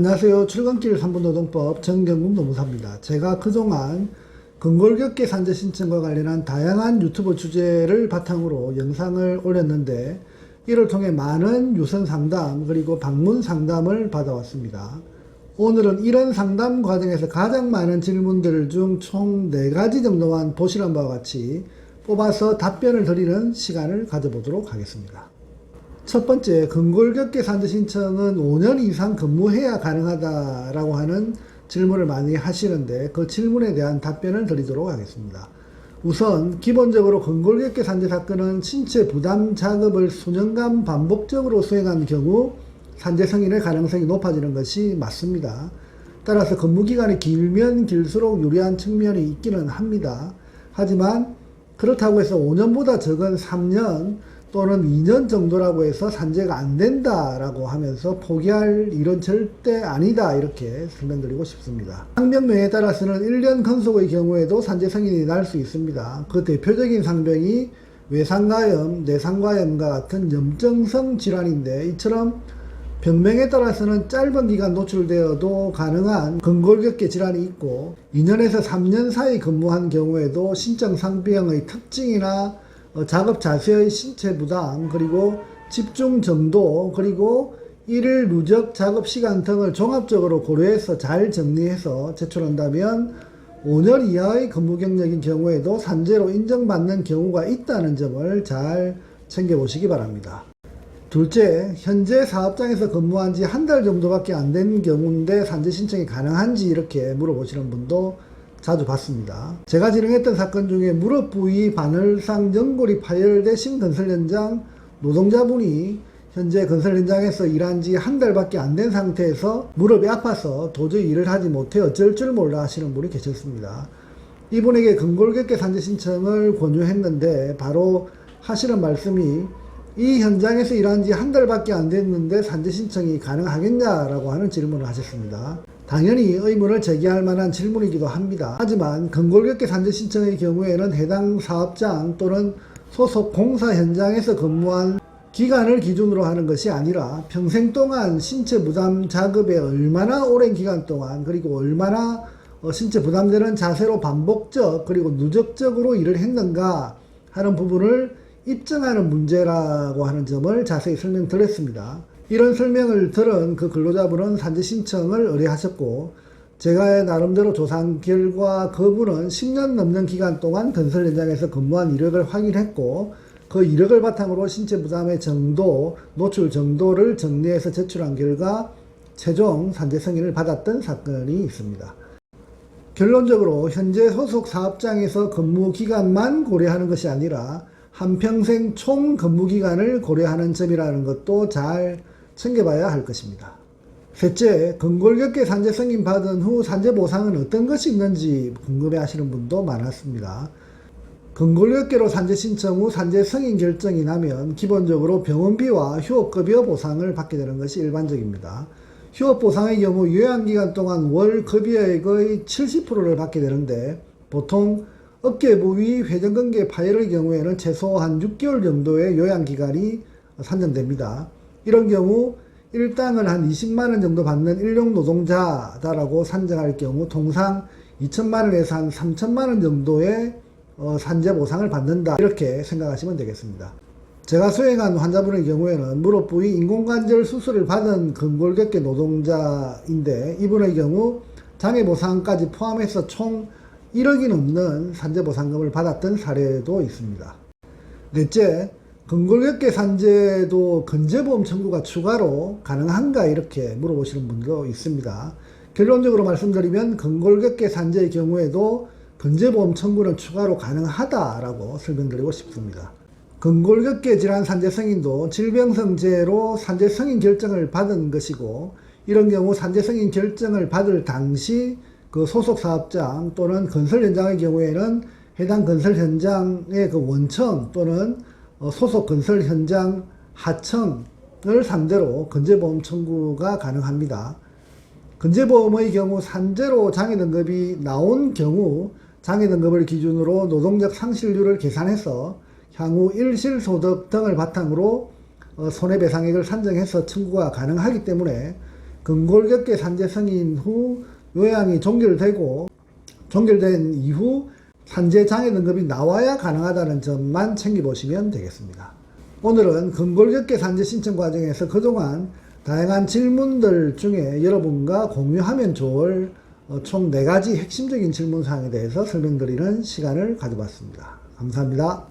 안녕하세요. 출근길 3분 노동법 정경국 노무사입니다. 제가 그동안 근골격계 산재 신청과 관련한 다양한 유튜브 주제를 바탕으로 영상을 올렸는데 이를 통해 많은 유선 상담 그리고 방문 상담을 받아왔습니다. 오늘은 이런 상담 과정에서 가장 많은 질문들 중 총 4가지 정도만 보시는 바와 같이 뽑아서 답변을 드리는 시간을 가져보도록 하겠습니다. 첫 번째, 근골격계 산재 신청은 5년 이상 근무해야 가능하다라고 하는 질문을 많이 하시는데 그 질문에 대한 답변을 드리도록 하겠습니다. 우선 기본적으로 근골격계 산재 사건은 신체 부담 작업을 수년간 반복적으로 수행한 경우 산재 성인의 가능성이 높아지는 것이 맞습니다. 따라서 근무기간이 길면 길수록 유리한 측면이 있기는 합니다. 하지만 그렇다고 해서 5년보다 적은 3년 또는 2년 정도라고 해서 산재가 안 된다라고 하면서 포기할 일은 절대 아니다, 이렇게 설명드리고 싶습니다. 상병명에 따라서는 1년 근속의 경우에도 산재 성인이 날 수 있습니다. 그 대표적인 상병이 외상가염, 내상과염과 같은 염증성 질환인데, 이처럼 병명에 따라서는 짧은 기간 노출되어도 가능한 근골격계 질환이 있고 2년에서 3년 사이 근무한 경우에도 신청 상병의 특징이나 작업 자세의 신체 부담, 그리고 집중 정도, 그리고 일일 누적 작업 시간 등을 종합적으로 고려해서 잘 정리해서 제출한다면 5년 이하의 근무 경력인 경우에도 산재로 인정받는 경우가 있다는 점을 잘 챙겨보시기 바랍니다. 둘째, 현재 사업장에서 근무한 지 한 달 정도밖에 안 된 경우인데 산재 신청이 가능한지 이렇게 물어보시는 분도 자주 봤습니다. 제가 진행했던 사건 중에 무릎 부위 바늘상 연골이 파열되신 건설 현장 노동자분이 현재 건설 현장에서 일한 지 한 달밖에 안 된 상태에서 무릎이 아파서 도저히 일을 하지 못해 어쩔 줄 몰라 하시는 분이 계셨습니다. 이분에게 근골격계 산재 신청을 권유했는데 바로 하시는 말씀이 이 현장에서 일한 지 한 달밖에 안 됐는데 산재 신청이 가능하겠냐라고 하는 질문을 하셨습니다. 당연히 의문을 제기할 만한 질문이기도 합니다. 하지만 근골격계 산재 신청의 경우에는 해당 사업장 또는 소속 공사 현장에서 근무한 기간을 기준으로 하는 것이 아니라 평생 동안 신체 부담 작업에 얼마나 오랜 기간 동안 그리고 얼마나 신체 부담되는 자세로 반복적 그리고 누적적으로 일을 했는가 하는 부분을 입증하는 문제라고 하는 점을 자세히 설명드렸습니다. 이런 설명을 들은 그 근로자분은 산재 신청을 의뢰하셨고 제가 나름대로 조사한 결과 그분은 10년 넘는 기간 동안 건설 현장에서 근무한 이력을 확인했고 그 이력을 바탕으로 신체 부담의 정도, 노출 정도를 정리해서 제출한 결과 최종 산재 승인을 받았던 사건이 있습니다. 결론적으로 현재 소속 사업장에서 근무 기간만 고려하는 것이 아니라 한평생 총 근무 기간을 고려하는 점이라는 것도 잘 챙겨봐야 할 것입니다. 셋째, 근골격계 산재 승인 받은 후 산재 보상은 어떤 것이 있는지 궁금해 하시는 분도 많았습니다. 근골격계로 산재 신청 후 산재 승인 결정이 나면 기본적으로 병원비와 휴업급여 보상을 받게 되는 것이 일반적입니다. 휴업보상의 경우 요양기간 동안 월 급여액의 70%를 받게 되는데 보통 어깨 부위 회전근개 파열의 경우에는 최소 한 6개월 정도의 요양기간이 산정됩니다. 이런 경우 일당을 한 20만원 정도 받는 일용 노동자다라고 산정할 경우 통상 2천만원에서 한 3천만원 정도의 산재 보상을 받는다, 이렇게 생각하시면 되겠습니다. 제가 수행한 환자분의 경우에는 무릎 부위 인공관절 수술을 받은 근골격계 노동자인데 이분의 경우 장애보상까지 포함해서 총 1억이 넘는 산재보상금을 받았던 사례도 있습니다. 넷째, 근골격계 산재도 건재보험 청구가 추가로 가능한가 이렇게 물어보시는 분도 있습니다. 결론적으로 말씀드리면 근골격계 산재의 경우에도 건재보험 청구는 추가로 가능하다라고 설명드리고 싶습니다. 근골격계 질환 산재 승인도 질병성재로 산재 승인 결정을 받은 것이고 이런 경우 산재 승인 결정을 받을 당시 그 소속 사업장 또는 건설 현장의 경우에는 해당 건설 현장의 그 원청 또는 소속 건설 현장 하청을 상대로 건재보험 청구가 가능합니다. 건재보험의 경우 산재로 장애등급이 나온 경우 장애등급을 기준으로 노동력 상실률을 계산해서 향후 일실소득 등을 바탕으로 손해배상액을 산정해서 청구가 가능하기 때문에 근골격계 산재 승인 후 요양이 종결된 이후 산재 장애 등급이 나와야 가능하다는 점만 챙겨보시면 되겠습니다. 오늘은 근골격계 산재 신청 과정에서 그동안 다양한 질문들 중에 여러분과 공유하면 좋을 총 4가지 핵심적인 질문사항에 대해서 설명드리는 시간을 가져봤습니다. 감사합니다.